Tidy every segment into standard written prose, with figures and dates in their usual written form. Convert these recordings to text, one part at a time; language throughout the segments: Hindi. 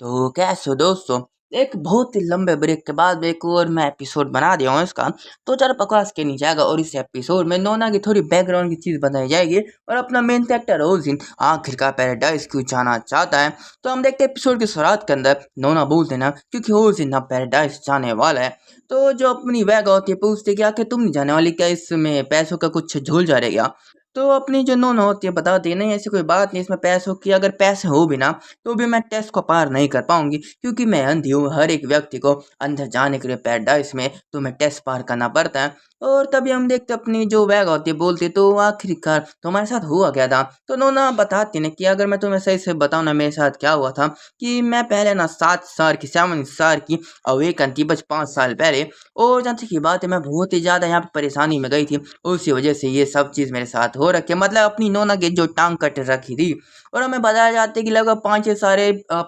तो कैसे हो दोस्तों। एक बहुत ही लंबे ब्रेक के बाद एक और मैं एपिसोड बना दिया हूँ इसका। तो ज़रा बकवास के नहीं जाएगा और इस एपिसोड में नोना की थोड़ी बैकग्राउंड की चीज़ बताई जाएगी और अपना मेन कैरेक्टर ओजिन आखिरकार पैराडाइज क्यों जाना चाहता है। तो हम देखते हैं एपिसोड की शुरुआत के अंदर नोना बोलते ना क्योंकि ओजिन अब पैराडाइज जाने वाला है। तो जो अपनी वैगा होती है पूछती कि आखिर तुम नहीं जाने वाली, क्या इसमें पैसों का कुछ झोल जा रहेगा। तो अपनी जो नोना होती है बताती है नहीं ऐसी कोई बात नहीं, इसमें पैसों की अगर पैसे हो भी ना तो भी मैं टेस्ट को पार नहीं कर पाऊंगी क्योंकि मैं अंधी हूँ। हर एक व्यक्ति को अंदर जाने के लिए पैराडाइस में तुम्हें टेस्ट पार करना पड़ता है। और तभी हम देखते अपनी जो वैग होती है बोलती तो आखिरकार तुम्हारे साथ हुआ क्या था। तो नोना बताती ना कि अगर मैं तुम्हें सही से बताऊँ ना मेरे साथ क्या हुआ था कि मैं पहले ना 7 साल की 7 साल की अवेकन थी बस 5 साल पहले। और जहाँ तक की बात है मैं बहुत ही ज़्यादा यहाँ पे परेशानी में गई थी, उसी वजह से ये सब चीज़ मेरे साथ हो रखी है। मतलब अपनी नोना की जो टांग कट रखी थी। और हमें बताया जाता है कि लगभग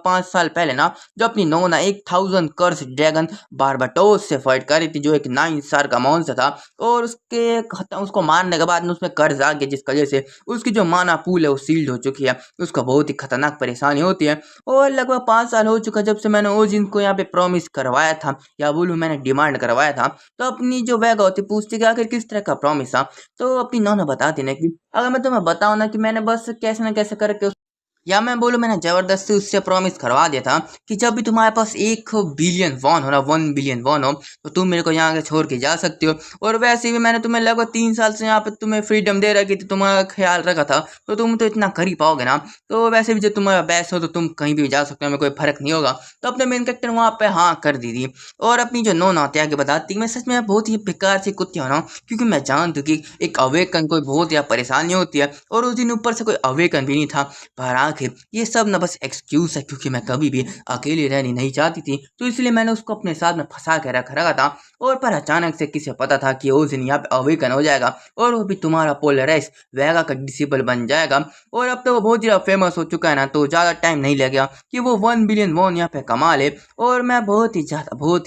5 साल पहले ना जो अपनी नोना 1000 कर्स ड्रैगन बारबाटोस से फाइट कर रही थी जो एक 9 स्टार का मॉन्स्टर था। और उसको मारने के बाद उसमें कर्ज आ गया जिसकी वजह से उसकी जो माना पूल है वो सील्ड हो चुकी है। उसको बहुत ही खतरनाक परेशानी होती है। और लगभग 5 साल हो चुका जब से मैंने ओजिन को यहाँ पे प्रॉमिस करवाया था, या बोलूँ मैंने डिमांड करवाया था। तो अपनी जो वैगा होती पूछती कि आखिर किस तरह का प्रॉमिस था। तो अपनी नोना बताती ना कि अगर मैं तुम्हें बताऊं ना कि मैंने बस कैसे ना कैसे करके या मैं बोलूँ मैंने ज़बरदस्ती उससे प्रॉमिस करवा दिया था कि जब भी तुम्हारे पास 1 बिलियन वॉन हो ना 1 बिलियन वॉन हो तो तुम मेरे को यहाँ के छोड़ के जा सकते हो। और वैसे भी मैंने तुम्हें लगभग 3 साल से यहाँ पे तुम्हें फ्रीडम दे रखी थी, तुम्हारा ख्याल रखा था तो तुम तो इतना कर ही पाओगे ना। तो वैसे भी जब तुम्हारा बेस्ट हो तो तुम कहीं भी जा सकते हो, हमें कोई फर्क नहीं होगा। तो अपने मेन कैरेक्टर वहाँ पे हाँ कर दी थी। और अपनी जो नोन आती है आगे बताती मैं सच में बहुत ही बेकार सी कुत्ती हूँ ना, क्योंकि मैं जानती हूँ कि एक अवेकन कोई बहुत ज़्यादा परेशानी होती है और उस दिन ऊपर से कोई अवेकन भी नहीं था। पर आखिर ये सब ना बस एक्सक्यूज है क्योंकि मैं कभी भी अकेली रहनी नहीं चाहती थी, तो इसलिए मैंने उसको अपने साथ में फंसा के रख रखा था। और पर अचानक से किसे पता था कि उस दिन यहाँ पे अवेकन हो जाएगा और वो भी तुम्हारा पोलराइज वेगा का डिसेबल बन जाएगा। और अब तो वो बहुत ज़्यादा फेमस हो चुका है ना, तो ज़्यादा टाइम नहीं लगेगा कि वो 1 बिलियन वॉन यहाँ पे कमा ले। और मैं बहुत ही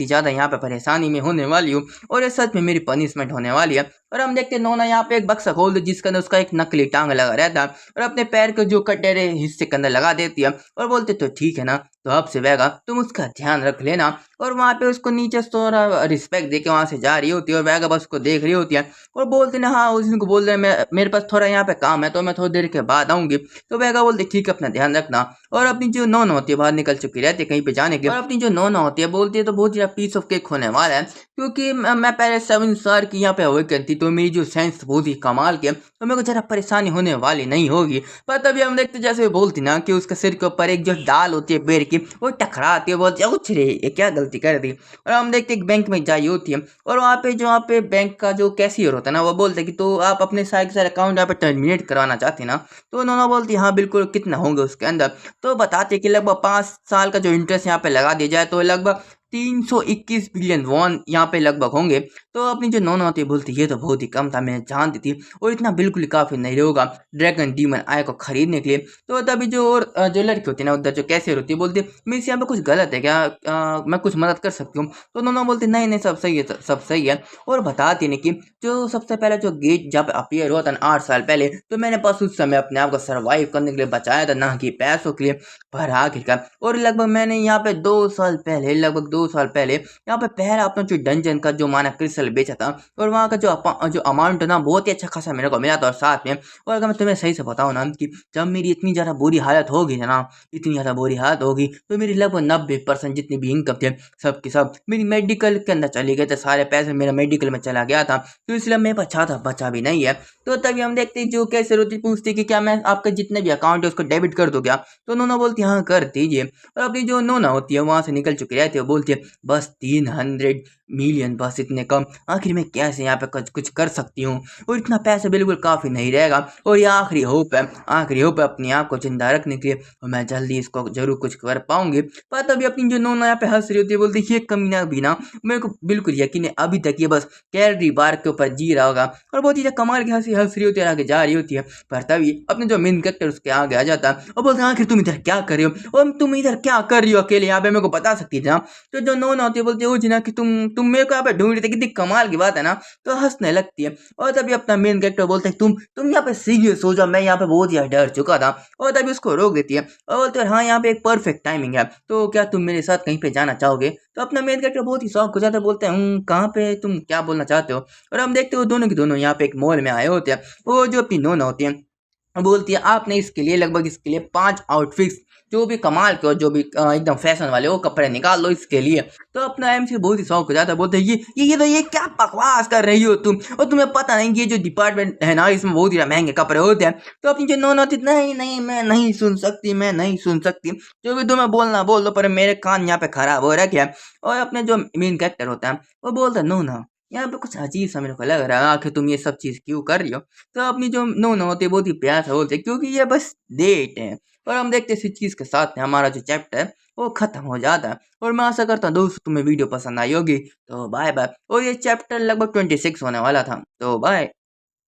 ज़्यादा यहाँ पे परेशानी में होने वाली हूँ और ये सच में मेरी पनिशमेंट होने वाली है। और हम देखते हैं नोना यहाँ पे एक बक्सा खोल दे जिसके अंदर उसका एक नकली टांग लगा रहता है और अपने पैर के जो कटेरे हिस्से के अंदर लगा देती है और बोलते तो ठीक है ना, तो अब से वेगा तुम उसका ध्यान रख लेना। और वहाँ पे उसको नीचे से थोड़ा रिस्पेक्ट देके वहाँ से जा रही होती है और वेगा बस उसको देख रही होती है और बोलते ना हाँ उस दिन को बोल रहे मैं मेरे पास थोड़ा यहाँ पे काम है तो मैं थोड़ी देर के बाद आऊंगी। तो वेगा बोलती ठीक है अपना ध्यान रखना। और अपनी जो नोना होती है बाहर निकल चुकी रहती है कहीं पे जाने के लिए। और अपनी जो नोना होती है बोलती है तो बहुत ज़्यादा पीस ऑफ केक होने वाला है क्योंकि मैं पहले 7 स्टार की यहाँ पे अवेकन थी तो मेरी जो सेंस बहुत ही कमाल के, तो मेरे को ज़रा परेशानी होने वाली नहीं होगी। पर तभी हम देखते जैसे वो बोलती ना कि उसके सिर के ऊपर एक जो डाल होती है पेड़ की वो टकराती है, बोलती है उछ रे ये क्या गलती कर दी। और हम देखते एक बैंक में जाई होती है और वहाँ पे बैंक का जो कैशियर होता है ना वो बोलते हैं कि तो आप अपने सारे के सारे अकाउंट यहाँ पे टर्मिनेट करवाना चाहते हैं ना। तो उन्होंने बोलती है हाँ बिल्कुल, कितना होंगे उसके अंदर। तो बताते कि लगभग 5 साल का जो इंटरेस्ट यहाँ पे लगा दिया जाए तो लगभग 321 बिलियन वॉन यहाँ पे लगभग होंगे। तो अपनी जो नोना होती है बोलती ये तो बहुत ही कम था, मैं जानती थी और इतना बिल्कुल ही काफ़ी नहीं होगा ड्रैगन डीमन आय को खरीदने के लिए। तो तभी जो और जो लड़की होती है ना उधर जो कैशियर होती है बोलती है मिस यहाँ पे कुछ गलत है क्या, मैं कुछ मदद कर सकती हूँ। तो नोना बोलती नहीं नहीं सब सही है सब सही है। और बताती नहीं कि जो सबसे पहले जो गेट जब अपियर हुआ था 8 साल पहले तो मैंने बस उस समय अपने आप को सर्वाइव करने के लिए बचाया था, ना कि पैसों के लिए। पर आखिरकार और लगभग मैंने यहाँ पे 2 साल पहले लगभग 2 साल पहले यहाँ पे पहला अपना जो डंजन का जो माना क्रिस्टल बेचा था और वहाँ का जो अमाउंट ना बहुत ही अच्छा खासा मेरे को मिला था। और साथ में और अगर मैं तुम्हें सही से बताऊँ ना कि जब मेरी इतनी ज़्यादा बुरी हालत होगी ना, इतनी ज़्यादा बुरी हालत होगी तो मेरी लगभग 90% जितनी भी इनकम थे सब की सब मेरी मेडिकल के अंदर चली गए थे, सारे पैसे मेरा मेडिकल में चला गया था। तो इसलिए मेरे पास ज़्यादा बचा भी नहीं है। तो तभी हम देखते जो कैसे रोती पूछती कि क्या मैं आपके जितने भी अकाउंट है उसको डेबिट कर दूँ क्या। तो नोना बोलती हाँ कर दीजिए। और अपनी जो नोना होती है वहाँ से निकल चुकी रहती है, बोलती है बस 300 मिलियन, बस इतने कम, आखिर मैं कैसे यहाँ पे कुछ कर सकती हूँ और इतना पैसा बिल्कुल काफ़ी नहीं रहेगा। और ये आखिरी होप है अपने आप को जिंदा रखने के लिए और मैं जल्दी इसको जरूर कुछ कर पाऊंगी। पर तभी अपनी जो नोना यहाँ पे हंस रही होती है बोलती है ये कमीना भी ना मेरे को बिल्कुल यकीन है अभी तक ये बस कैलोरी बार के ऊपर जी रहा होगा। और बहुत ही कमाल की हंसी हंस रही होती है आगे जा रही होती है। पर तभी अपने जो मेन कैरेक्टर उसके आगे आ जाता है और बोलता है आखिर तुम इधर क्या कर रही हो और तुम इधर क्या कर रही हो अकेले यहाँ पे, मेरे को बता सकती थी ना। तो जो नोना होती है बोलती है वो जिना कि तुम तुम मेरे को यहाँ पे ढूंढ रही थी, कितनी कमाल की बात है ना। तो हंसने लगती है और तभी अपना मेन कैरेक्टर बोलता है तुम यहाँ पे सीरियस हो जाओ, मैं यहाँ पे बहुत ही डर चुका था। और तभी उसको रोक देती है और बोलते हैं हाँ यहाँ पे एक परफेक्ट टाइमिंग है, तो क्या तुम मेरे साथ कहीं पे जाना चाहोगे। तो अपना मेन कैरेक्टर बहुत ही शौक हो जाता है, बोलते हैं कहाँ पे, तुम क्या बोलना चाहते हो। और हम देखते हो दोनों के दोनों यहाँ पे एक मॉल में आए होते हैं। वो जो अपनी नोना होती है बोलती है आपने इसके लिए लगभग इसके लिए 5 आउटफिट्स जो भी कमाल के और जो भी एकदम फैशन वाले वो कपड़े निकाल लो इसके लिए। तो अपना एमसी बहुत ही शौक हो जाता है, बोलते हैं ये क्या बकवास कर रही हो तुम, और तुम्हें पता नहीं कि ये जो डिपार्टमेंट है ना इसमें बहुत ही महंगे कपड़े होते हैं। तो अपनी जो नोन होती नहीं नहीं मैं नहीं सुन सकती, मैं नहीं सुन सकती, जो भी तुम्हें बोलना बोल दो पर मेरे कान यहाँ पे खराब हो रखे हैं। और अपने जो मेन कैरेक्टर होता है वो बोलता है नोना यहाँ पे कुछ अजीब सा मेरे को लग रहा है, आखिर तुम ये सब चीज़ क्यों कर रही हो। तो अपनी जो नोना होती है बहुत ही प्यार से बोलते हैं क्योंकि ये बस डेट है। और हम देखते हैं इसी चीज़ के साथ में हमारा जो चैप्टर है वो खत्म हो जाता है। और मैं आशा करता हूँ दोस्तों तुम्हें वीडियो पसंद आई होगी, तो बाय बाय। और ये चैप्टर लगभग 26 होने वाला था, तो बाय।